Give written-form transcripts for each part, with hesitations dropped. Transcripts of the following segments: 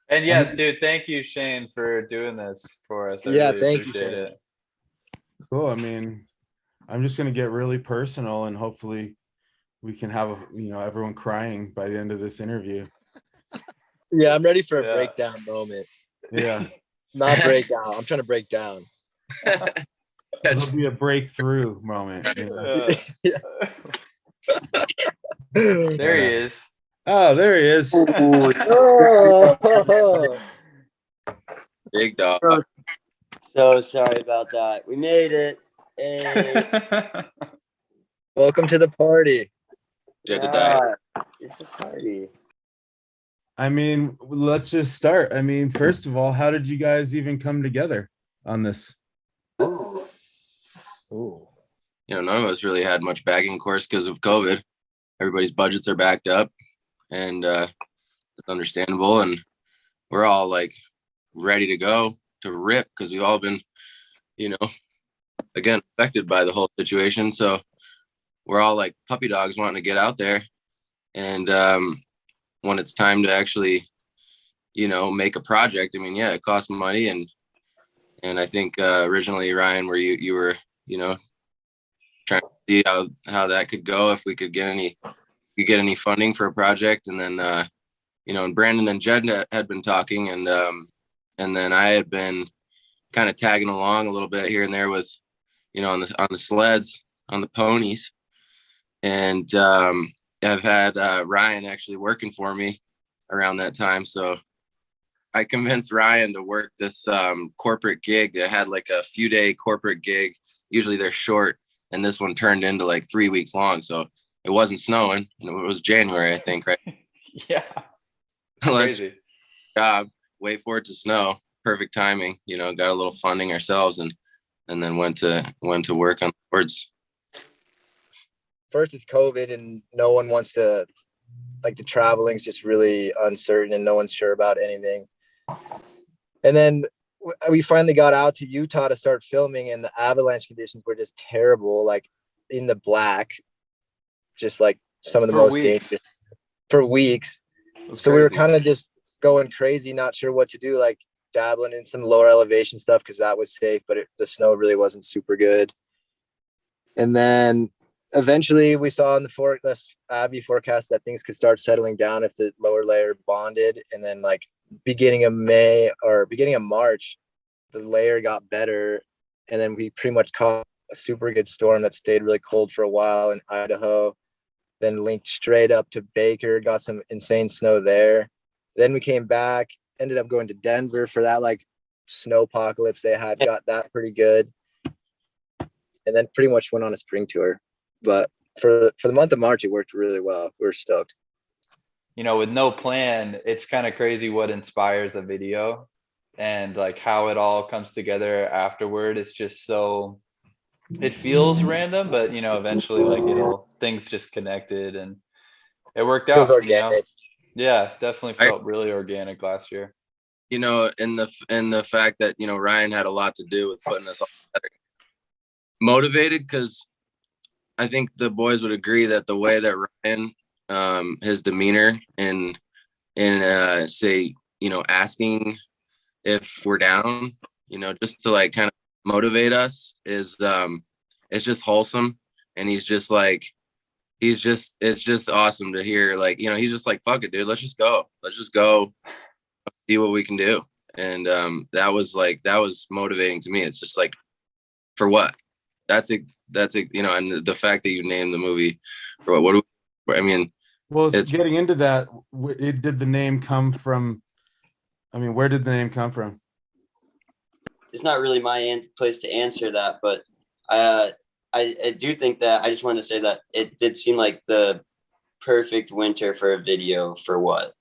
And yeah, dude, thank you, Shane, for doing this for us. I Yeah, really thank you, appreciate Shane. it. Cool. I mean, I'm just gonna get really personal, and hopefully we can have everyone crying by the end of this interview. Yeah, I'm ready for a Yeah. breakdown moment. Yeah. Not breakdown. I'm trying to break down. It'll be a breakthrough moment. Yeah. There he is. Oh, there he is. Oh. Big dog. So sorry about that. We made it. Hey. Welcome to the party. Yeah, it's a party. I mean, let's just start. I mean, first of all, how did you guys even come together on this? Ooh. None of us really had much backing, of course, because of COVID. Everybody's budgets are backed up, and it's understandable. And we're all like ready to go to rip because we've all been, again, affected by the whole situation. So we're all like puppy dogs wanting to get out there. And when it's time to actually, make a project, I mean, yeah, it costs money. And I think originally, Ryan, where you were, trying to see how that could go, if we could get any funding for a project. And then, and Brandon and Jed had been talking, and then I had been kind of tagging along a little bit here and there with, on the sleds, on the ponies. And I've had Ryan actually working for me around that time. So I convinced Ryan to work this corporate gig. They had like a few day corporate gig. Usually they're short. And this one turned into like 3 weeks long. So it wasn't snowing. And it was January, I think, right? Yeah. Crazy. Job, wait for it to snow. Perfect timing. Got a little funding ourselves and then went to work on boards. First, it's COVID, and no one wants to, like, the traveling's just really uncertain, and no one's sure about anything. And then we finally got out to Utah to start filming, and the avalanche conditions were just terrible, like in the black, just like some of the most dangerous for weeks. So we were kind of just going crazy, not sure what to do, like dabbling in some lower elevation stuff because that was safe, but the snow really wasn't super good. And then eventually we saw in the Abby forecast that things could start settling down if the lower layer bonded. And then like beginning of March, the layer got better. And then we pretty much caught a super good storm that stayed really cold for a while in Idaho, then linked straight up to Baker, got some insane snow there. Then we came back, ended up going to Denver for that like snopocalypse they had, got that pretty good. And then pretty much went on a spring tour. But for the month of March, it worked really well. We were stoked. With no plan, it's kind of crazy what inspires a video and like how it all comes together afterward. It's just so, it feels random, but eventually like things just connected and it worked out. It was organic. Yeah, definitely felt really organic last year. In the fact that, Ryan had a lot to do with putting us all together. Motivated because I think the boys would agree that the way that Ryan, his demeanor and say, asking if we're down, just to like kind of motivate us is, it's just wholesome. And it's just awesome to hear. Like, he's just like, fuck it, dude. Let's just go see what we can do. And that was motivating to me. It's just like, for what? That's and the fact that you named the movie for what I mean, well, it's getting into that. Did the name come from? I mean, where did the name come from? It's not really my place to answer that, but I do think that I just wanted to say that it did seem like the perfect winter for a video for what?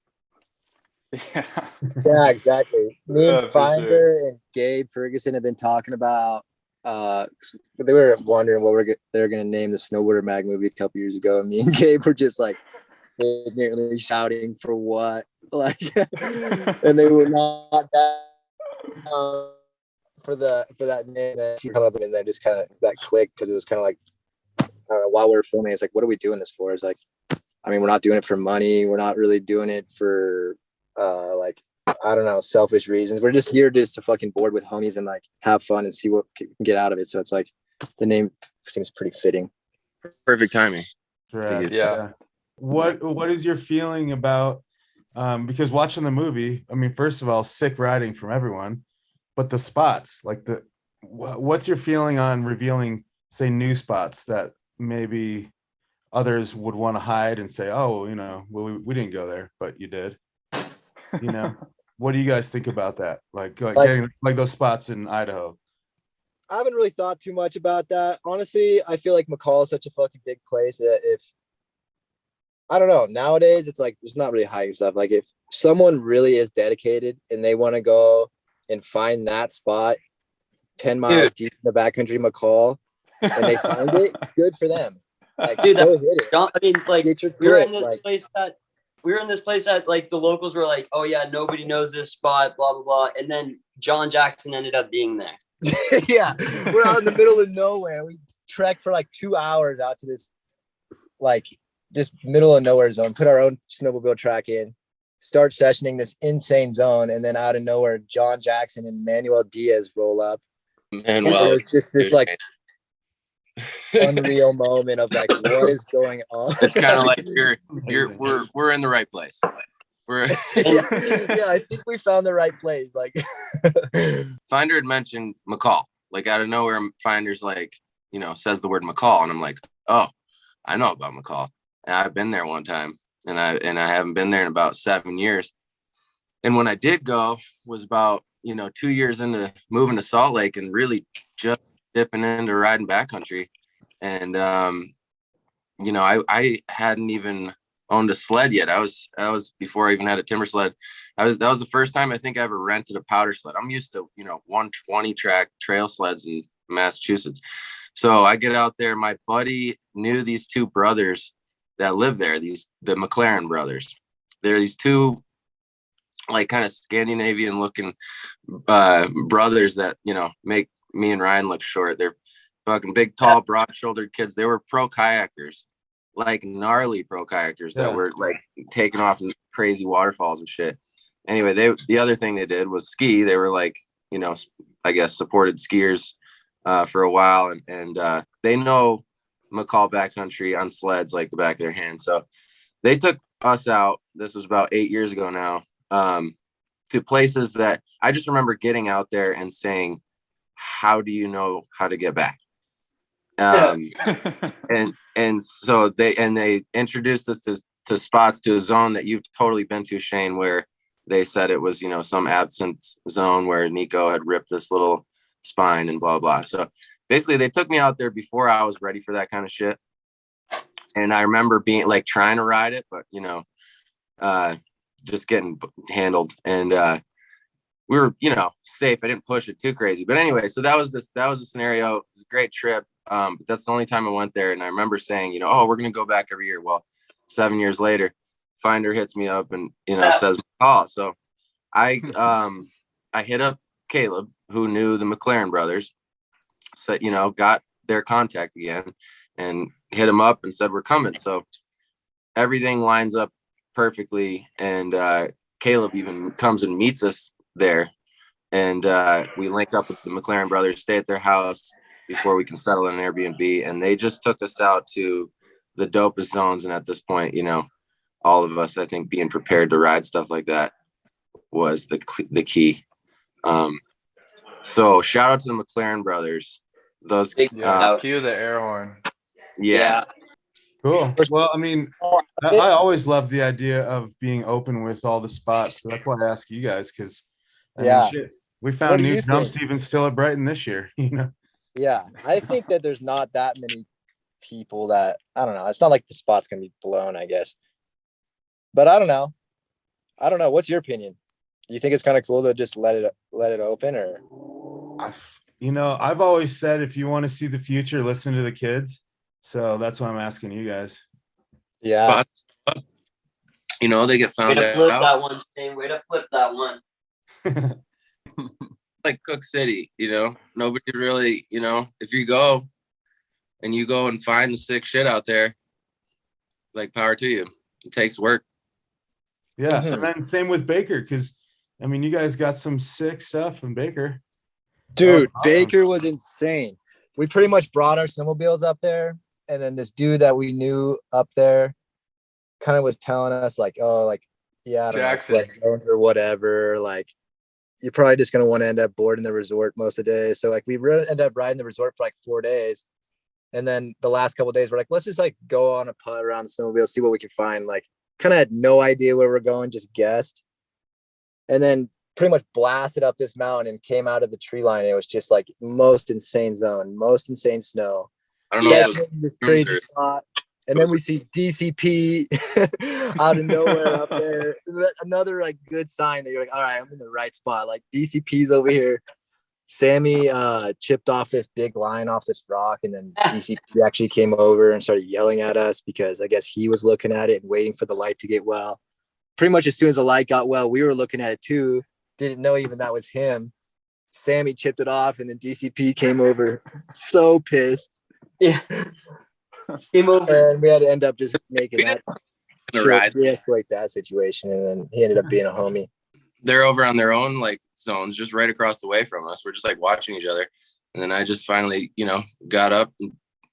Yeah, exactly. Me and Finder and Gabe Ferguson have been talking about. They were wondering what they're going to name the Snowboarder Mag movie a couple years ago, and me and Gabe were just like ignorantly shouting for what, like, and they were not for that name that come up, and then just kind of that click because it was kind of like while we were filming, it's like, what are we doing this for? It's like, I mean, we're not doing it for money. We're not really doing it for like I don't know, selfish reasons. We're just here just to fucking board with homies and like have fun and see what we can get out of it. So it's like the name seems pretty fitting. Perfect timing. Right. Yeah. What is your feeling about because watching the movie, I mean, first of all, sick riding from everyone, but the spots, like what's your feeling on revealing, say, new spots that maybe others would want to hide and say, oh, you know, well, we didn't go there, but you did, you know? What do you guys think about that? Like getting like those spots in Idaho. I haven't really thought too much about that. Honestly, I feel like McCall is such a fucking big place that if, I don't know, nowadays it's like there's not really hiding stuff. Like if someone really is dedicated and they want to go and find that spot 10 miles deep in the backcountry McCall and they find it, good for them. Like, Dude, go hit it. I mean, like Get your we were clip, in this like, place that like the locals were like, oh yeah, nobody knows this spot, blah blah blah, and then John Jackson ended up being there. yeah, we're out in the middle of nowhere. We trekked for like 2 hours out to this like just middle of nowhere zone, put our own snowmobile track in, start sessioning this insane zone, and then out of nowhere, John Jackson and Manuel Diaz roll up. And It well, was just this like unreal moment of like, what is going on? it's kind of like we're in the right place. We're yeah, I think we found the right place. Like Finder had mentioned McCall, like out of nowhere, Finder's like, you know, says the word McCall, and I'm like, oh, I know about McCall. And I've been there one time, and I haven't been there in about 7 years. And when I did go was about, you know, 2 years into moving to Salt Lake and really just dipping into riding backcountry. And, you know, I hadn't even owned a sled yet. I was before I even had a timber sled. That was the first time I think I ever rented a powder sled. I'm used to, you know, 120 track trail sleds in Massachusetts. So I get out there. My buddy knew these two brothers that live there, the McLaren brothers. They're these two like kind of Scandinavian looking brothers that, you know, make me and Ryan look short. They're fucking big, tall, broad shouldered kids. They were pro kayakers, like gnarly pro kayakers that were like taking off in crazy waterfalls and shit. Anyway, the other thing they did was ski. They were like, you know, I guess supported skiers for a while, and they know McCall backcountry on sleds like the back of their hand. So they took us out. This was about 8 years ago now, to places that I just remember getting out there and saying, how do you know how to get back? And so they introduced us to spots, to a zone that you've totally been to, Shane, where they said it was, you know, some absence zone where Nico had ripped this little spine and blah blah. So basically they took me out there before I was ready for that kind of shit. And I remember being like trying to ride it, but you know, just getting handled. And we were, you know, safe. I didn't push it too crazy. But anyway, so that was the scenario. It was a great trip. But that's the only time I went there. And I remember saying, you know, oh, we're gonna go back every year. Well, 7 years later, Finder hits me up and, you know, says, oh, so I hit up Caleb, who knew the McLaren brothers, said, you know, got their contact again and hit him up and said, we're coming. So everything lines up perfectly. And Caleb even comes and meets us there. And we link up with the McLaren brothers, stay at their house before we can settle in an Airbnb. And they just took us out to the dopest zones. And at this point, you know, all of us, I think, being prepared to ride stuff like that was the key. So shout out to the McLaren brothers. Those cue the air horn. Yeah. Cool. Well, I mean, I always love the idea of being open with all the spots. So that's why I ask you guys, because we found new jumps even still at Brighton this year, you know? Yeah, I think that there's not that many people that, I don't know. It's not like the spot's gonna be blown, I guess. But I don't know. What's your opinion? Do you think it's kind of cool to just let it open, or? You know, I've always said if you want to see the future, listen to the kids. So that's why I'm asking you guys. Yeah. You know, they get found out. Flip that one, Shane. Way to flip that one. Like Cook City, you know, nobody really, you know, if you go and find the sick shit out there, like power to you. It takes work. Yeah. And then same with Baker, because I mean, you guys got some sick stuff in Baker. Dude, awesome. Baker was insane. We pretty much brought our snowmobiles up there, and then this dude that we knew up there kind of was telling us like, oh, like, yeah, I don't know, sled zones or whatever. Like, you're probably just gonna want to end up boarding the resort most of the day. So like, we ended up riding the resort for like 4 days, and then the last couple of days we're like, let's just like go on a putt around the snowmobile, see what we can find. Like, kind of had no idea where we're going, just guessed, and then pretty much blasted up this mountain and came out of the tree line. It was just like most insane zone, most insane snow. I don't know. Yeah. This crazy spot. And then we see DCP out of nowhere up there. Another like good sign that you're like, all right, I'm in the right spot. Like DCP's over here. Sammy chipped off this big line off this rock, and then DCP actually came over and started yelling at us because I guess he was looking at it and waiting for the light to get well. Pretty much as soon as the light got well, we were looking at it too. Didn't know even that was him. Sammy chipped it off, and then DCP came over, so pissed. Yeah. Came over. And we had to end up just making that Ride. de-escalate that situation, and then he ended up being a homie. They're over on their own like zones, just right across the way from us. We're just like watching each other, and then I just finally, got up and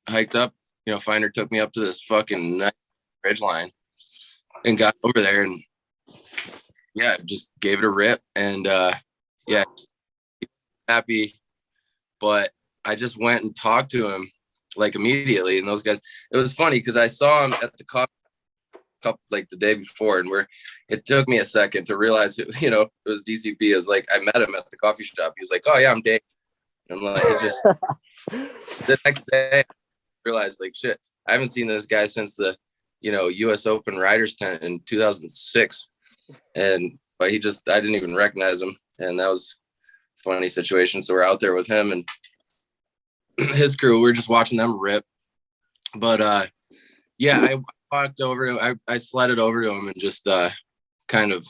hiked up. Finder took me up to this fucking ridge line and got over there, and yeah, just gave it a rip, and yeah, happy. But I just went and talked to him like immediately, and those guys, it was funny because I saw him at the coffee cup like the day before, and it took me a second to realize it was DCP. It was like I met him at the coffee shop. He was like, oh yeah, I'm Dave. And I'm like, it just the next day I realized like shit, I haven't seen this guy since the US Open Riders tent in 2006, but I didn't even recognize him, and that was a funny situation. So we're out there with him and his crew. We're just watching them rip. But yeah, I walked over to him. I sledded over to him and just kind of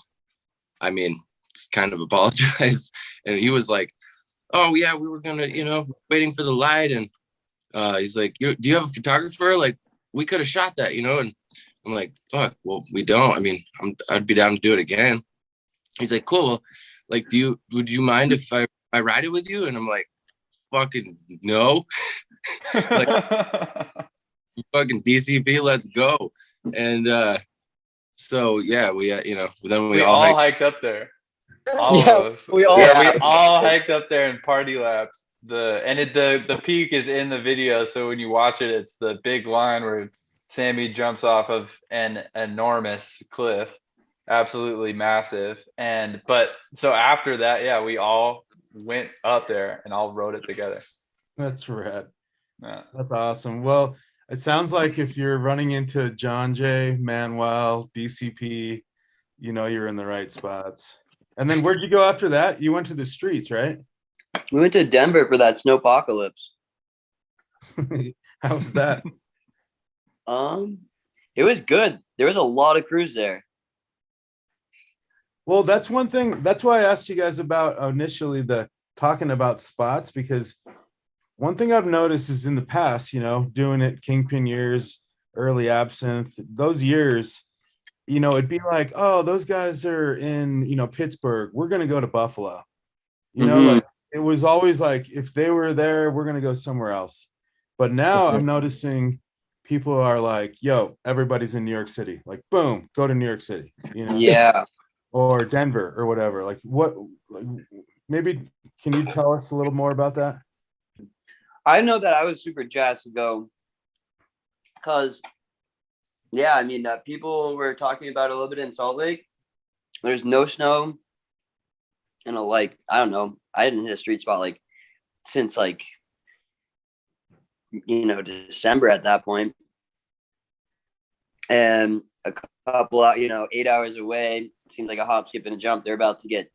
apologized. And he was like, oh yeah, we were gonna, waiting for the light. And he's like, do you have a photographer? Like, we could have shot that, and I'm like, fuck, well, we don't. I mean, I'd be down to do it again. He's like, cool. Well, like, would you mind if I ride it with you? And I'm like, fucking no. Like, fucking DCP, let's go. And so yeah, we then we all hiked up there. We all hiked up there in party laps. The peak is in the video, so when you watch it, it's the big line where Sammy jumps off of an enormous cliff, absolutely massive. But so after that, yeah, we all went up there and all rode it together. That's rad. Yeah. That's awesome. Well, it sounds like if you're running into John Jay, Manuel, DCP, you're in the right spots. And then where'd you go after that? You went to the streets, right? We went to Denver for that snopocalypse. How was that? It was good. There was a lot of crews there. Well, that's one thing. That's why I asked you guys about initially talking about spots, because one thing I've noticed is in the past, doing it Kingpin years, early Absinthe, those years, it'd be like, oh, those guys are in, Pittsburgh. We're going to go to Buffalo. Like, it was always like, if they were there, we're going to go somewhere else. But now I'm noticing people are like, yo, everybody's in New York City. Like, boom, go to New York City, Yeah. Or Denver or whatever. Like, maybe can you tell us a little more about that? I know that I was super jazzed to go because, yeah, I mean, people were talking about it a little bit in Salt Lake. There's no snow. And I don't know. I didn't hit a street spot since December at that point. And a couple out, 8 hours away, seems like a hop, skip, and a jump. They're about to get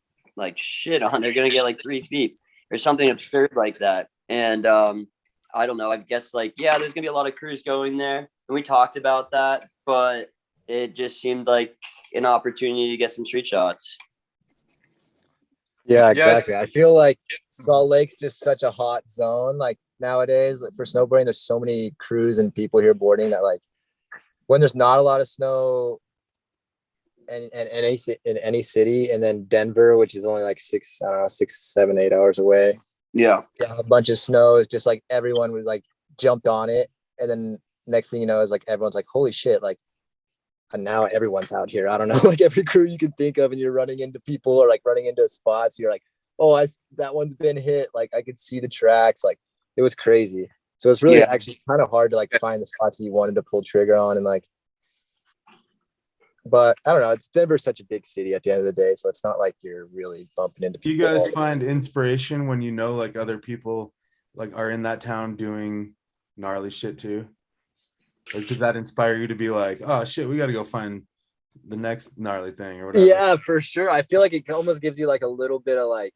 shit on. They're gonna get 3 feet or something absurd like that. And I don't know. I guess there's gonna be a lot of crews going there, and we talked about that, but it just seemed like an opportunity to get some street shots. Yeah, exactly. I feel like Salt Lake's just such a hot zone. Nowadays, for snowboarding, there's so many crews and people here boarding that when there's not a lot of snow, in any city, and then Denver, which is only like 6, 7, 8 hours away. Yeah. A bunch of snow. Is just like everyone was like jumped on it, and then next thing you know is like everyone's like, holy shit, like, and now everyone's out here. I don't know, like every crew you can think of, and you're running into people or like running into spots. You're like, oh, that one's been hit. Like I could see the tracks. Like it was crazy. So it's really actually kind of hard to like find the spots that you wanted to pull trigger on, and like, but I don't know. It's Denver's such a big city at the end of the day, so it's not like you're really bumping into Do people. you guys find inspiration when you know like other people like are in that town doing gnarly shit too? Like, does that inspire you to be like, oh shit, we got to go find the next gnarly thing or whatever? Yeah, for sure. I feel like it almost gives you like a little bit of like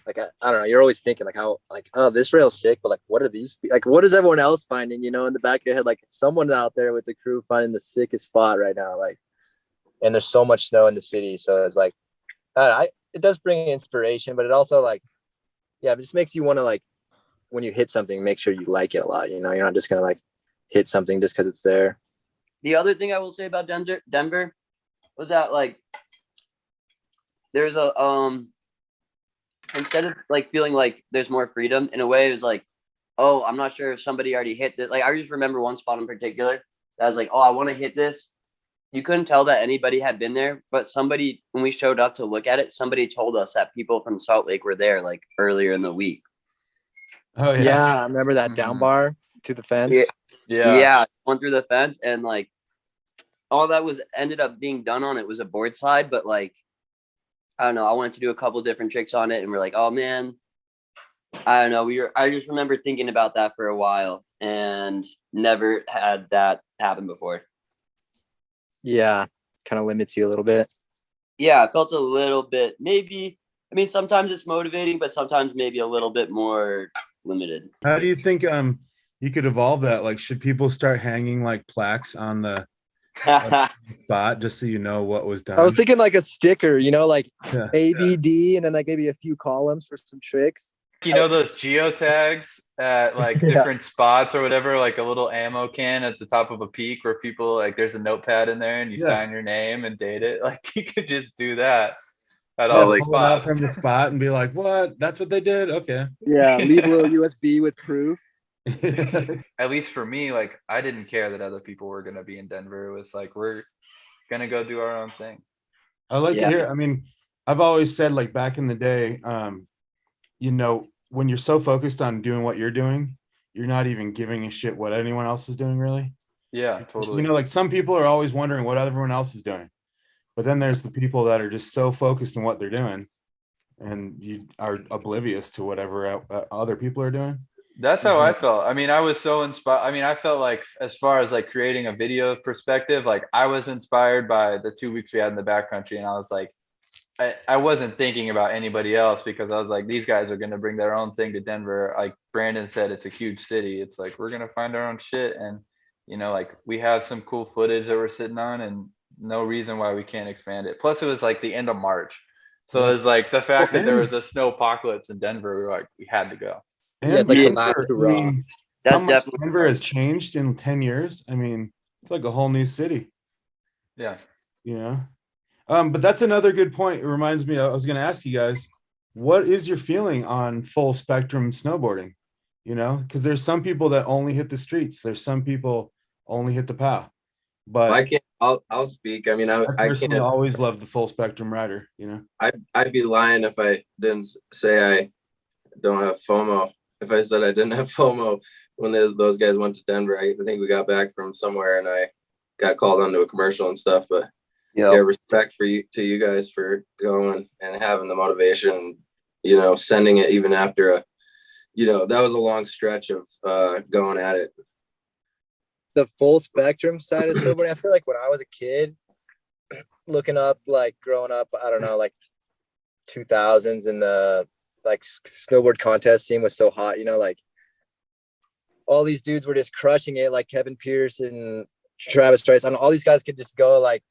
I don't know. You're always thinking like how like, oh, this rail's sick, but like what are these, like what is everyone else finding? You know, in the back of your head, like someone out there with the crew finding the sickest spot right now. Like, and there's so much snow in the city, so it's like, it does bring inspiration, but it also like, yeah, it just makes you want to like, when you hit something, make sure you like it a lot. You know, you're not just gonna like hit something just because it's there. The other thing I will say about Denver was that like there's a instead of like feeling like there's more freedom, in a way it was like, oh, I'm not sure if somebody already hit this. Like I just remember one spot in particular that I was like, oh, I want to hit this. You couldn't tell that anybody had been there, but somebody, when we showed up to look at it, somebody told us that people from Salt Lake were there like earlier in the week. Oh yeah. Yeah, I remember that down bar to the fence. Yeah, went through the fence, and like all that was ended up being done on it was a board slide, but like I don't know, I wanted to do a couple different tricks on it, and we're like, oh man, I don't know. I just remember thinking about that for a while and never had that happen before. Yeah, kind of limits you a little bit. Yeah, I felt a little bit, maybe, I mean, sometimes it's motivating, but sometimes maybe a little bit more limited. How do you think you could evolve that? Like, should people start hanging like plaques on the spot just so you know what was done? I was thinking like a sticker, you know, like Yeah. ABD, and then like maybe a few columns for some tricks. You know those geotags at like different spots or whatever, like a little ammo can at the top of a peak where people like there's a notepad in there and you sign your name and date it. Like you could just do that at all Like, the pull it out spots. from the spot and be like, what? That's what they did? Okay. Yeah, leave a little USB with proof. At least for me, like I didn't care that other people were gonna be in Denver. It was like we're gonna go do our own thing. I like to hear. I mean, I've always said like back in the day, you know, when you're so focused on doing what you're doing, you're not even giving a shit what anyone else is doing, really. Yeah, totally. You know, like some people are always wondering what everyone else is doing, but then there's the people that are just so focused on what they're doing, and you are oblivious to whatever other people are doing. That's how I felt. I mean, I was so inspired. I mean, I felt like as far as like creating a video perspective, like I was inspired by the 2 weeks we had in the backcountry, and I was like, I wasn't thinking about anybody else because I was like, these guys are going to bring their own thing to Denver. Like Brandon said, it's a huge city. It's like, we're going to find our own shit. And, you know, like we have some cool footage that we're sitting on and no reason why we can't expand it. Plus it was like the end of March. So it was like the fact that there was a snowpocalypse in Denver, we were like, we had to go. Yeah, it's like the last hurrah. I mean, That's definitely Denver has changed in 10 years. I mean, it's like a whole new city. Yeah. You know? But that's another good point. It reminds me, I was going to ask you guys, what is your feeling on full spectrum snowboarding? You know, because there's some people that only hit the streets. There's some people only hit the POW. But I can't. I'll speak. I mean, I personally can't. always loved the full spectrum rider. You know, I'd be lying if I didn't say I don't have FOMO. If I said I didn't have FOMO when those guys went to Denver, I think we got back from somewhere and I got called onto a commercial and stuff. But yeah, respect to you guys for going and having the motivation, you know, sending it even after that was a long stretch of going at it. The full spectrum side of snowboarding, I feel like when I was a kid, looking up, like growing up, I don't know, like 2000s, and the like snowboard contest scene was so hot, you know, like all these dudes were just crushing it, like Kevin Pierce and Travis Trice, and all these guys could just go like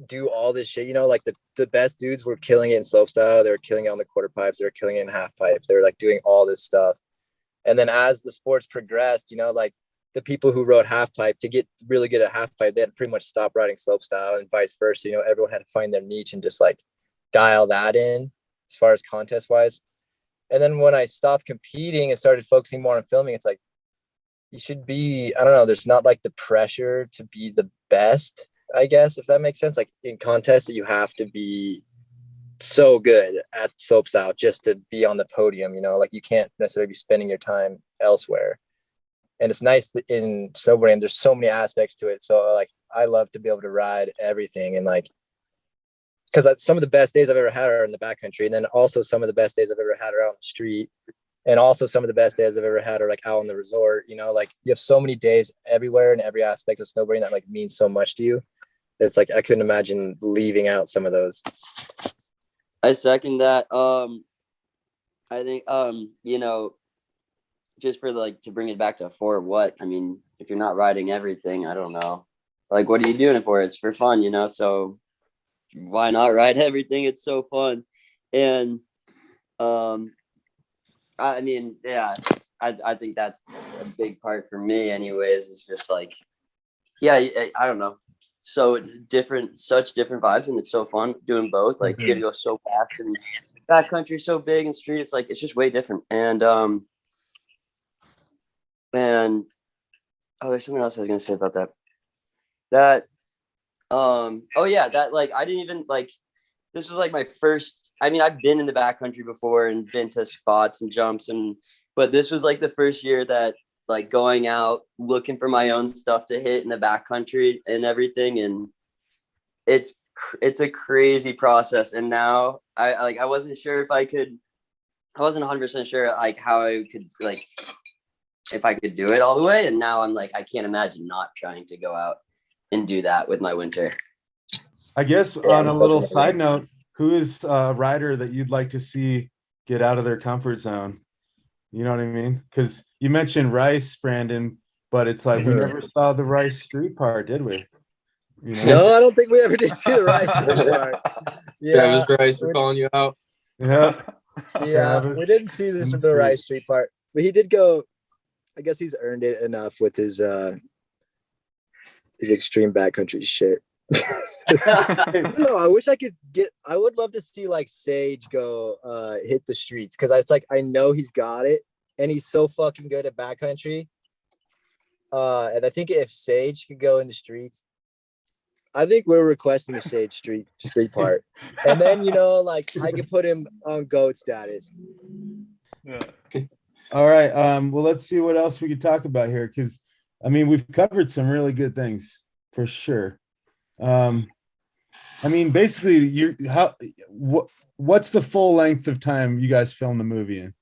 do all this shit, you know, like the best dudes were killing it in slopestyle, they were killing it on the quarter pipes, they were killing it in half pipe, they were like doing all this stuff. And then as the sports progressed, you know, like the people who rode half pipe to get really good at half pipe, they had to pretty much stop riding slopestyle and vice versa. You know, everyone had to find their niche and just like dial that in as far as contest wise. And then when I stopped competing and started focusing more on filming, it's like, you should be, I don't know, there's not like the pressure to be the best, I guess, if that makes sense. Like in contests that you have to be so good at slopestyle just to be on the podium, you know, like you can't necessarily be spending your time elsewhere. And it's nice that in snowboarding, there's so many aspects to it. So like, I love to be able to ride everything. And like, because some of the best days I've ever had are in the backcountry. And then also some of the best days I've ever had are out on the street. And also some of the best days I've ever had are like out on the resort, you know, like you have so many days everywhere in every aspect of snowboarding that like means so much to you. It's like, I couldn't imagine leaving out some of those. I second that. I think, you know, just for like, to bring it back to for what, I mean, if you're not riding everything, I don't know, like, what are you doing it for? It's for fun, you know? So why not ride everything? It's so fun. And, I mean, yeah, I think that's a big part for me anyways. It's just like, yeah, I don't know. So it's different, such different vibes, and it's so fun doing both. Like you get to go so fast, and backcountry so big, and street, it's like, it's just way different. And oh, there's something else I was gonna say about that. Oh yeah, that, like, I didn't even, like, this was like my first, I mean, I've been in the backcountry before and been to spots and jumps, but this was like the first year that, like, going out looking for my own stuff to hit in the backcountry and everything. And it's a crazy process. And now I wasn't sure if I wasn't 100% sure like how I could, like, if I could do it all the way. And now I'm like, I can't imagine not trying to go out and do that with my winter. I guess on a little side note, who is a rider that you'd like to see get out of their comfort zone? You know what I mean? Because you mentioned Rice, Brandon, but it's like we never saw the Rice street part, did we? You know? No, I don't think we ever did see the Rice street part. Yeah, Travis Rice, we're calling you out. Yeah. yeah, Travis we didn't see this and the Rice street part, but he did go. I guess he's earned it enough with his extreme backcountry shit. No, I wish I could I would love to see like Sage go hit the streets, because it's like I know he's got it and he's so fucking good at backcountry. And I think if Sage could go in the streets, I think we're requesting a Sage street part. And then, you know, like I could put him on GOAT status. Yeah. All right. Well, let's see what else we could talk about here, because I mean, we've covered some really good things for sure. I mean, basically, what's the full length of time you guys filmed the movie in?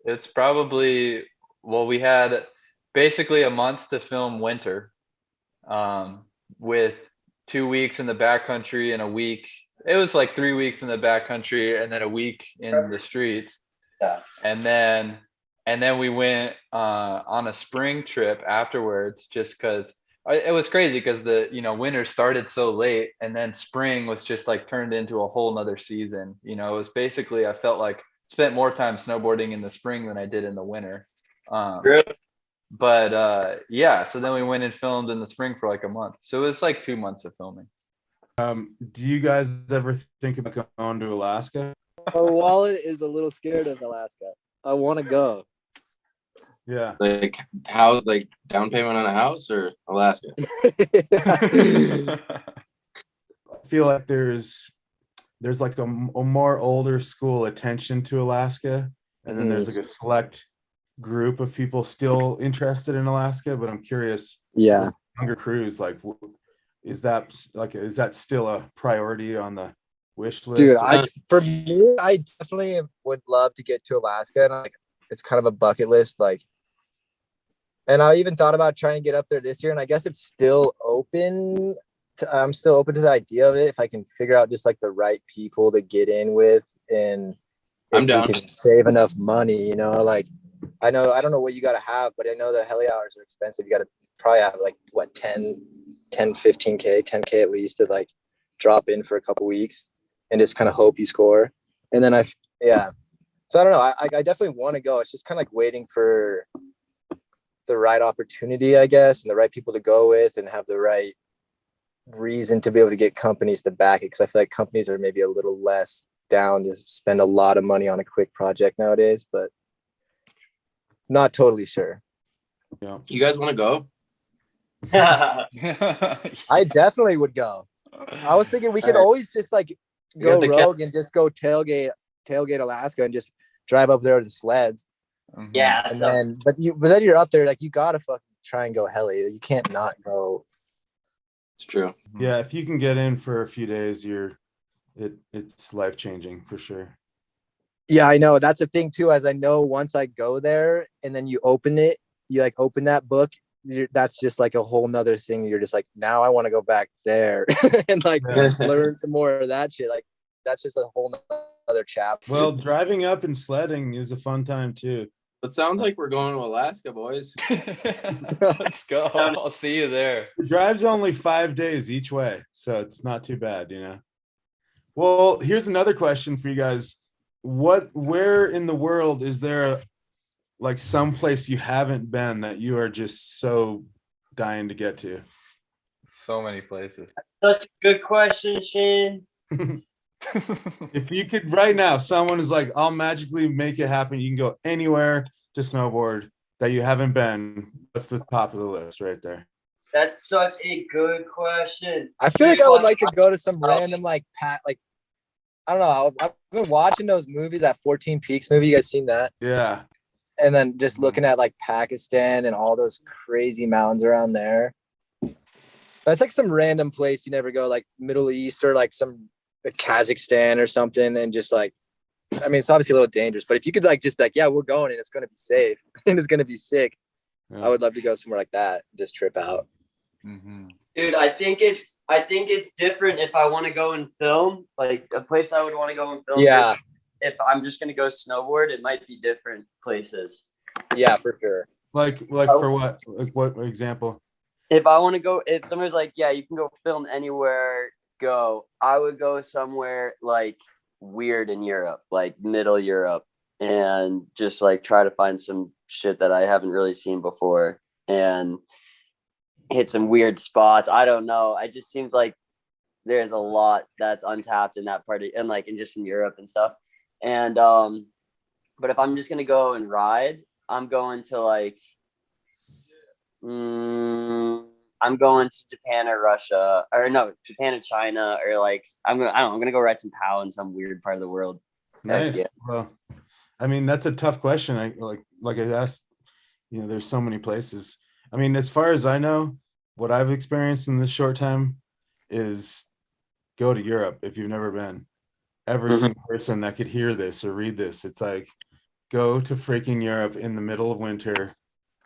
It's probably, well, we had basically a month to film winter, with 2 weeks in the backcountry and a week. It was like 3 weeks in the backcountry and then a week in the streets. Yeah. And then we went on a spring trip afterwards, just because it was crazy, because the, you know, winter started so late and then spring was just like turned into a whole nother season. You know, it was basically, I felt like spent more time snowboarding in the spring than I did in the winter. But yeah, so then we went and filmed in the spring for like a month. So it was like 2 months of filming. Do you guys ever think about going to Alaska? My wallet is a little scared of Alaska. I want to go. Yeah. Like house, like down payment on a house, or Alaska? I feel like there's like a more older school attention to Alaska, and then there's like a select group of people still interested in Alaska. But I'm curious, Yeah, younger crews, like, is that still a priority on the wish list? dude, for me, I definitely would love to get to Alaska, and like it's kind of a bucket list, like. And I even thought about trying to get up there this year, and I guess it's still open. I'm still open to the idea of it if I can figure out just like the right people to get in with, and I'm if down. we can save enough money, you know, like I don't know what you got to have, but I know the heli hours are expensive. You got to probably have like what 10, 15K, 10K at least to like drop in for a couple weeks and just kind of hope you score. And then So I don't know. I definitely want to go. It's just kind of like waiting for the right opportunity, I guess, and the right people to go with, and have the right reason to be able to get companies to back it. Because I feel like companies are maybe a little less down to spend a lot of money on a quick project nowadays, but not totally sure. Yeah. You guys want to go? I definitely would go. I was thinking we could always just like go rogue and just go tailgate Alaska and just drive up there with the sleds. Yeah. And then, but then you're up there, like you gotta fucking try and go heli. You can't not go. It's true. Yeah, if you can get in for a few days, it's life changing for sure. Yeah, I know. That's the thing too, as I know once I go there and then you open it, you like open that book, that's just like a whole nother thing. You're just like, now I want to go back there and like learn some more of that shit. Like that's just a whole nother chapter. Well, driving up and sledding is a fun time too. It sounds like we're going to Alaska, boys. Let's go. I'll see you there. The drive's only 5 days each way, so it's not too bad, Well, here's another question for you guys. Where in the world is there like some place you haven't been that you are just so dying to get to? So many places. Such a good question, Shane. If you could right now, someone is like, I'll magically make it happen. You can go anywhere to snowboard that you haven't been. That's the top of the list right there. That's such a good question. I feel like I would like to go to some random like I don't know. I've been watching those movies, that 14 Peaks movie. You guys seen that? Yeah. And then just looking at like Pakistan and all those crazy mountains around there. That's like some random place you never go, like Middle East or like Kazakhstan or something. And just like, I mean, it's obviously a little dangerous, but if you could like just be like, yeah, we're going and it's going to be safe and it's going to be sick. Yeah. I would love to go somewhere like that. Just trip out. Mm-hmm. Dude, I think it's different if I want to go and film, like a place I would want to go and film. Yeah. If I'm just going to go snowboard, it might be different places. Yeah, for sure. Like for what? Like what example? If I want to go, if somebody's like, yeah, you can go film anywhere, go. I would go somewhere like weird in Europe, like middle Europe, and just like try to find some shit that I haven't really seen before and hit some weird spots. I don't know. It just seems like there's a lot that's untapped in that part of, and like in just in Europe and stuff. And but if I'm just gonna go and ride, I'm going to like I'm going to Japan or Russia, or no, Japan or China, or like I'm gonna go ride some POW in some weird part of the world. Nice. Yeah. Well, I mean, that's a tough question. I asked, there's so many places. I mean, as far as I know, what I've experienced in this short time is go to Europe if you've never been. Every single person that could hear this or read this, it's like, go to freaking Europe in the middle of winter,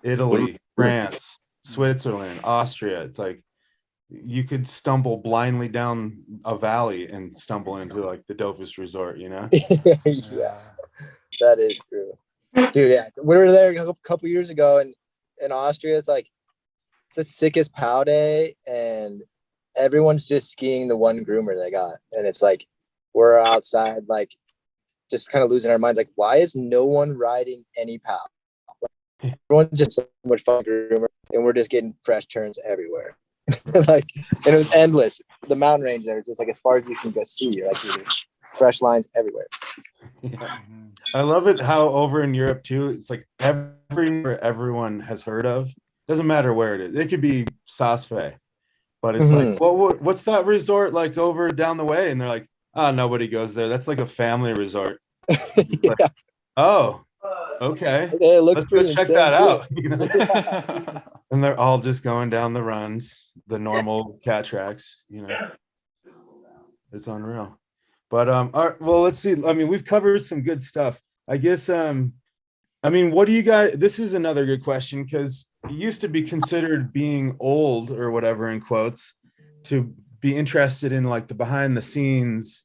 Italy, France, Switzerland, Austria. It's like you could stumble blindly down a valley and stumble into like the dopest resort, Yeah, that is true. Dude, yeah. We were there a couple years ago and in Austria, it's like it's the sickest POW day and everyone's just skiing the one groomer they got. And it's like we're outside like just kind of losing our minds. Like, why is no one riding any POW? Everyone's just so much fun groomer and we're just getting fresh turns everywhere. Like, and it was endless. The mountain range there was just like as far as you can go see, like fresh lines everywhere. Yeah. I love it how over in Europe too, it's like everyone has heard of. Doesn't matter where it is. It could be Saas-Fee, but it's like, what's that resort like over down the way? And they're like, oh, nobody goes there. That's like a family resort. Yeah. Like, oh, okay. It looks Let's go check that out. Yeah. And they're all just going down the runs, the normal cat tracks. It's unreal. But all right, well, let's see. I mean, we've covered some good stuff. I guess I mean, what do you guys, this is another good question because it used to be considered being old or whatever in quotes to be interested in like the behind the scenes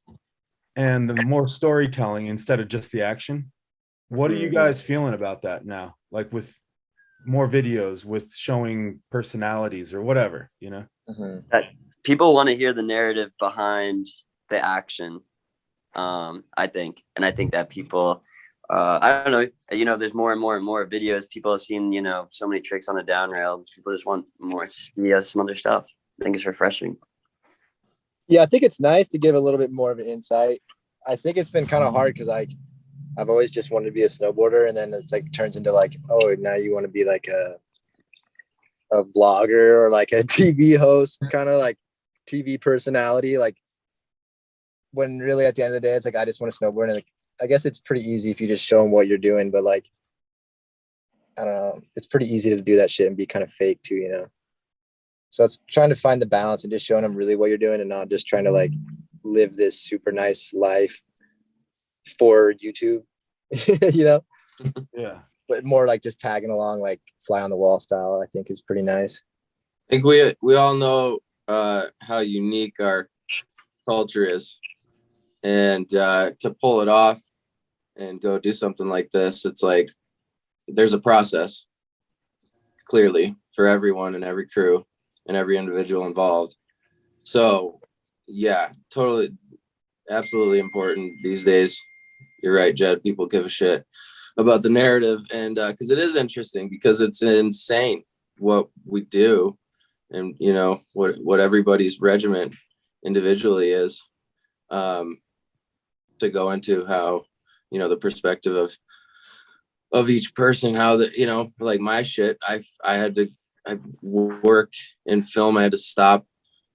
and the more storytelling instead of just the action. What are you guys feeling about that now? Like with more videos, with showing personalities or whatever, That people want to hear the narrative behind the action. I think that people I don't know, there's more and more and more videos. People have seen, so many tricks on the down rail. People just want more, some other stuff. I think it's refreshing. Yeah, I think it's nice to give a little bit more of an insight. I think it's been kind of hard because I've always just wanted to be a snowboarder, and then it's like turns into like, oh, now you want to be like a vlogger or like a TV host, kind of like TV personality. Like when really at the end of the day, it's like I just want to snowboard, and like I guess it's pretty easy if you just show them what you're doing, but like I don't know, it's pretty easy to do that shit and be kind of fake too, So it's trying to find the balance and just showing them really what you're doing and not just trying to like live this super nice life for YouTube, Yeah. but more like just tagging along, like fly on the wall style, I think is pretty nice. I think we all know how unique our culture is, and to pull it off and go do something like this, it's like there's a process clearly for everyone and every crew and every individual involved. So yeah, totally, absolutely important these days. You're right, Jed. People give a shit about the narrative, and because it is interesting, because it's insane what we do, and what everybody's regiment individually is. To go into how the perspective of each person, how like my shit, I worked in film. I had to stop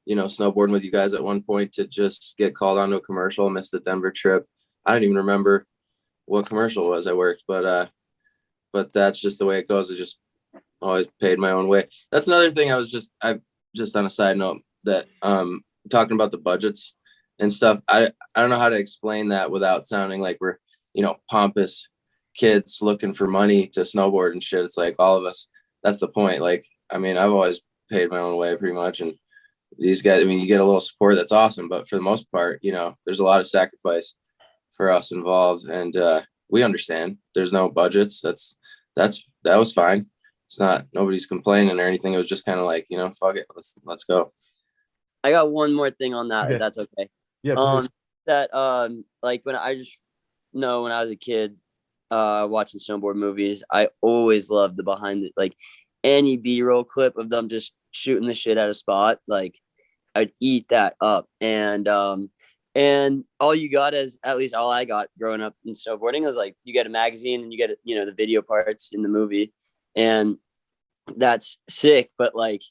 snowboarding with you guys at one point to just get called onto a commercial. Missed the Denver trip. I don't even remember what commercial it was I worked, but that's just the way it goes. I just always paid my own way. That's another thing. I just on a side note that talking about the budgets and stuff. I don't know how to explain that without sounding like we're pompous kids looking for money to snowboard and shit. It's like all of us. That's the point. Like, I mean, I've always paid my own way pretty much, and these guys, I mean, you get a little support, that's awesome, but for the most part, there's a lot of sacrifice for us involved, and we understand there's no budgets. That was fine. It's not, nobody's complaining or anything. It was just kind of like, fuck it, let's go. I got one more thing on that, Okay. if that's okay. Yeah. Like when I was a kid, watching snowboard movies, I always loved the behind like any B-roll clip of them just shooting the shit at a spot. Like I'd eat that up. And all you got is, at least all I got growing up in snowboarding, was like you get a magazine and you get the video parts in the movie, and that's sick. But like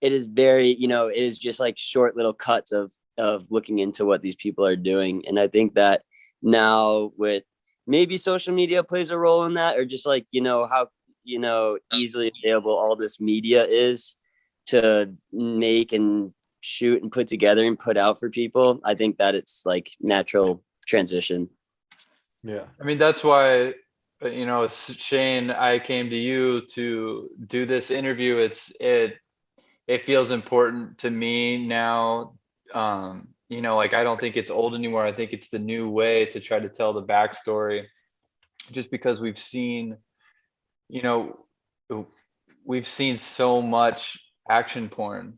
it is very, it is just like short little cuts of looking into what these people are doing. And I think that now with maybe social media plays a role in that, or just like, how, easily available all this media is to make and shoot and put together and put out for people. I think that it's like natural transition. Yeah. I mean, that's why, Shane, I came to you to do this interview. It feels important to me now. Like I don't think it's old anymore. I think it's the new way to try to tell the backstory, just because we've seen so much action porn,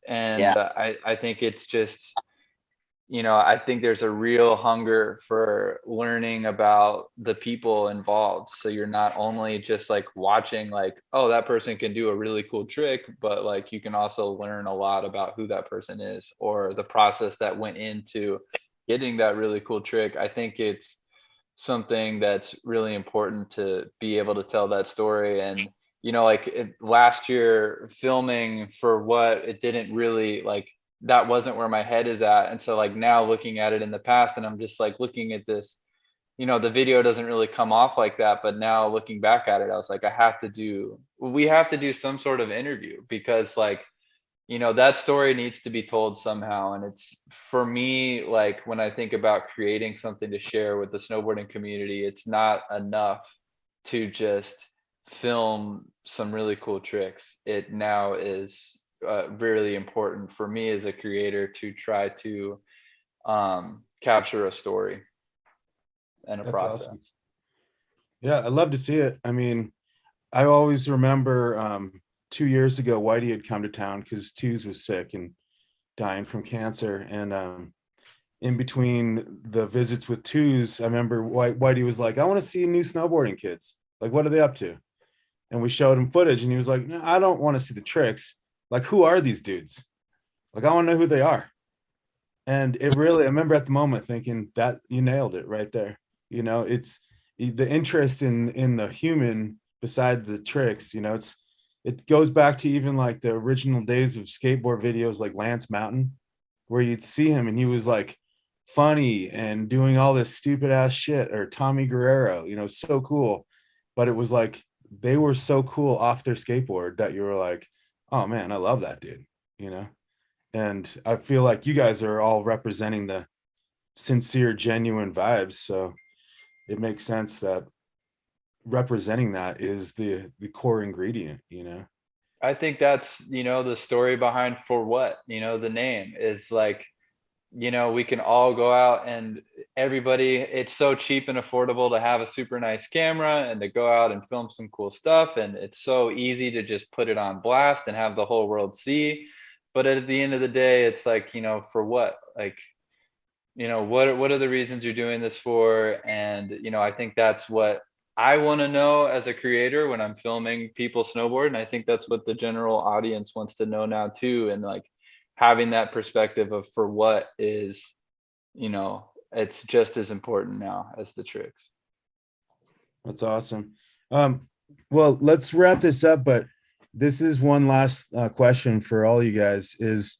and Yeah. I think it's just, I think there's a real hunger for learning about the people involved. So you're not only just like watching like, oh, that person can do a really cool trick, but like you can also learn a lot about who that person is or the process that went into getting that really cool trick. I think it's something that's really important to be able to tell that story. And last year filming for what it didn't really like, that wasn't where my head is at. And so like now looking at it in the past, and I'm just like looking at this, the video doesn't really come off like that. But now looking back at it, I was like, we have to do some sort of interview, because like, that story needs to be told somehow. And it's, for me, like when I think about creating something to share with the snowboarding community, it's not enough to just film some really cool tricks. It now is really important for me as a creator to try to capture a story and a That's process. awesome. Yeah, I'd love to see it. I mean, I always remember 2 years ago, Whitey had come to town because Twos was sick and dying from cancer. And in between the visits with twos, I remember Whitey was like, I want to see new snowboarding kids. Like, what are they up to? And we showed him footage and he was like, no, I don't want to see the tricks. Like, who are these dudes? Like, I want to know who they are. And it really, I remember at the moment thinking that you nailed it right there. You know, it's the interest in the human beside the tricks, you know, it goes back to even like the original days of skateboard videos like Lance Mountain, where you'd see him and he was like funny and doing all this stupid ass shit, or Tommy Guerrero, you know, so cool. But it was like they were so cool off their skateboard that you were like, oh man, I love that dude, you know. And I feel like you guys are all representing the sincere, genuine vibes. So it makes sense that representing that is the core ingredient, you know. I think that's, you know, the story behind For What, you know, the name is like, you know, we can all go out and everybody, it's so cheap and affordable to have a super nice camera and to go out and film some cool stuff. And it's so easy to just put it on blast and have the whole world see. But at the end of the day, it's like, you know, for what? Like, you know, what are the reasons you're doing this for? And, you know, I think that's what I want to know as a creator when I'm filming people snowboard. And I think that's what the general audience wants to know now too. And like having that perspective of for what is, you know, it's just as important now as the tricks. That's awesome. Well, let's wrap this up, but this is one last question for all you guys is,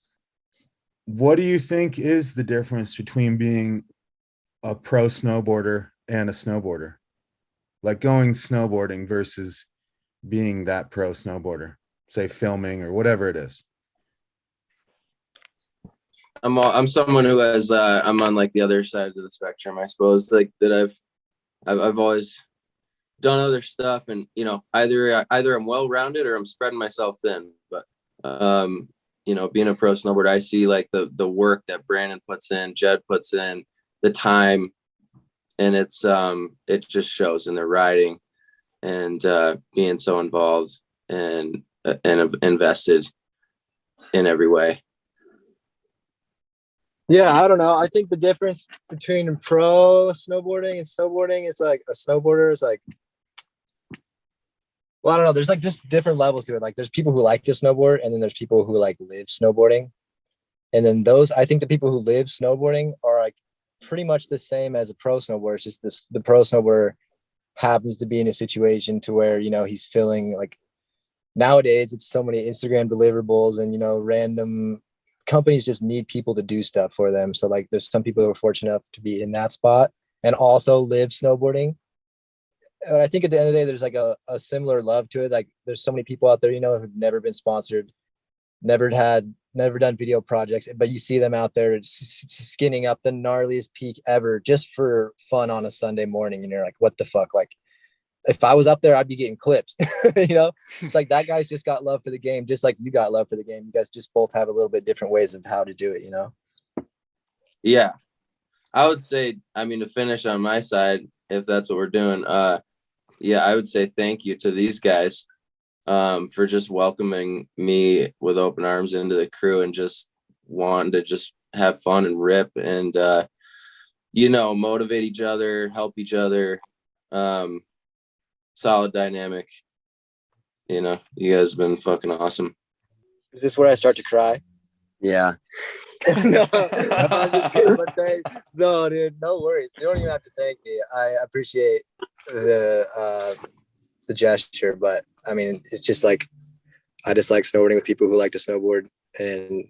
what do you think is the difference between being a pro snowboarder and a snowboarder? Like going snowboarding versus being that pro snowboarder, say filming or whatever it is. I'm someone who has I'm on like the other side of the spectrum, I suppose, like that I've always done other stuff, and you know, either I'm well-rounded or I'm spreading myself thin. But you know, being a pro snowboarder, I see like the work that Brandon puts in, Jed puts in, the time, and it's it just shows in their riding and being so involved and invested in every way. Yeah, I don't know. I think the difference between pro snowboarding and snowboarding, it's like a snowboarder is like, well, I don't know. There's like just different levels to it. Like there's people who like to snowboard, and then there's people who like live snowboarding. And then those, I think the people who live snowboarding are like pretty much the same as a pro snowboarder. It's just this, the pro snowboarder happens to be in a situation to where, you know, he's feeling like nowadays it's so many Instagram deliverables and, you know, random companies just need people to do stuff for them. So like there's some people who are fortunate enough to be in that spot and also live snowboarding. And I think at the end of the day, there's like a similar love to it. Like there's so many people out there, you know, who've never been sponsored, never done video projects, but you see them out there skinning up the gnarliest peak ever just for fun on a Sunday morning. And you're like, what the fuck? Like if I was up there, I'd be getting clips, you know. It's like that guy's just got love for the game, just like you got love for the game. You guys just both have a little bit different ways of how to do it, you know. Yeah, I would say, I mean, to finish on my side, if that's what we're doing, yeah, I would say thank you to these guys for just welcoming me with open arms into the crew and just wanting to just have fun and rip and you know, motivate each other, help each other. Solid dynamic. You know, you guys have been fucking awesome. Is this where I start to cry? Yeah. No, I'm just kidding, but no, dude, no worries. You don't even have to thank me. I appreciate the gesture, but I mean, it's just like I just like snowboarding with people who like to snowboard and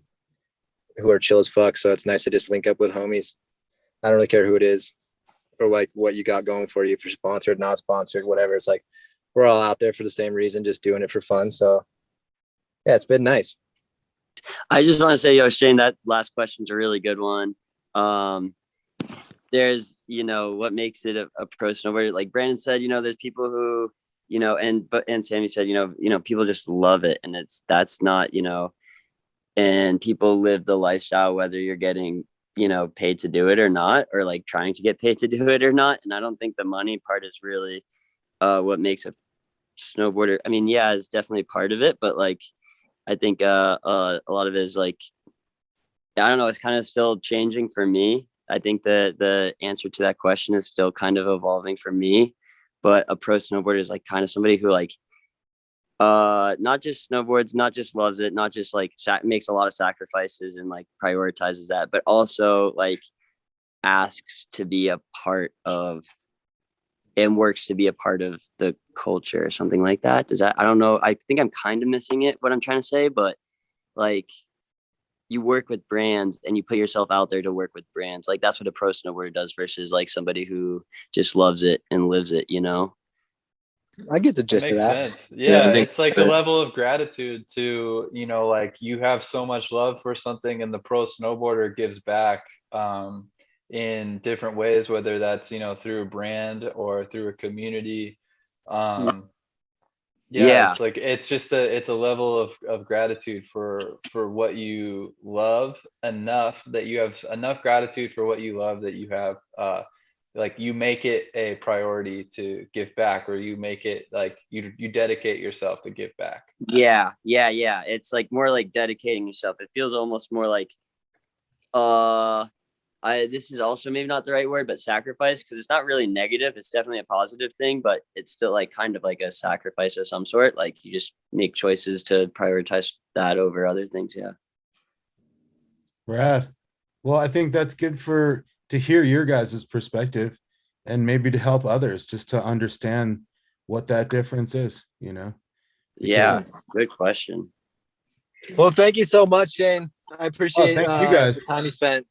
who are chill as fuck. So it's nice to just link up with homies. I don't really care who it is or like what you got going for you, if you're sponsored, not sponsored, whatever. It's like we're all out there for the same reason, just doing it for fun. So yeah, it's been nice. I just want to say, Shane, that last question's a really good one. There's, you know, what makes it a pro snowboarder. Like Brandon said, you know, there's people who, you know, and Sammy said, you know, people just love it. And that's not, you know, and people live the lifestyle, whether you're getting, you know, paid to do it or not, or like trying to get paid to do it or not. And I don't think the money part is really what makes a snowboarder. I mean, yeah, it's definitely part of it, but like, I think a lot of it is like, I don't know, it's kind of still changing for me. I think the answer to that question is still kind of evolving for me. But a pro snowboarder is like kind of somebody who like not just snowboards, not just loves it, not just like makes a lot of sacrifices and like prioritizes that, but also like asks to be a part of and works to be a part of the culture or something like that. Does that, I don't know. I think I'm kind of missing it, what I'm trying to say, but like you work with brands and you put yourself out there to work with brands. Like that's what a pro snowboarder does versus like somebody who just loves it and lives it, you know? I get the That gist of makes that. sense. Yeah, I think it's like a level of gratitude to, you know, like you have so much love for something and the pro snowboarder gives back in different ways, whether that's, you know, through a brand or through a community. Yeah, Yeah. it's like it's just it's a level of gratitude for what you love, enough that you have enough gratitude for what you love that you have like you make it a priority to give back, or you make it like you dedicate yourself to give back. Yeah. It's like more like dedicating yourself. It feels almost more like this is also maybe not the right word, but sacrifice, because it's not really negative. It's definitely a positive thing, but it's still like kind of like a sacrifice of some sort. Like you just make choices to prioritize that over other things. Yeah. Rad. Well, I think that's good to hear your guys' perspective and maybe to help others just to understand what that difference is, you know? Yeah. Good question. Well, thank you so much, Shane. I appreciate thank you guys. the time you spent.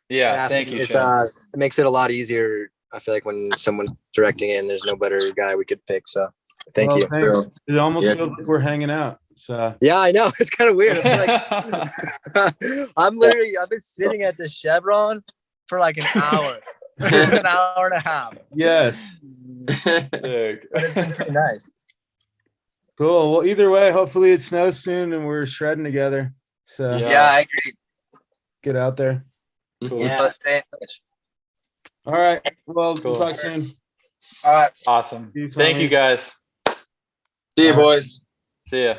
Yeah, asking. thank you, It's Shane. it makes it a lot easier. I feel like when someone's directing it and there's no better guy we could pick. So thank you. Thanks. It almost Yeah. feels like we're hanging out. So Yeah, I know. It's kind of weird. I feel like I've been sitting at the Chevron for like an hour, an hour and a half. yes. Sick. But it's been pretty nice. Cool. Well, either way, hopefully it snows soon and we're shredding together. So Yeah. I agree. get out there. Cool. Yeah. Let's stay in touch. All right. Well, Cool. we'll talk soon. All right. Awesome. Peace, Thank you homies. guys. See you, boys. See ya.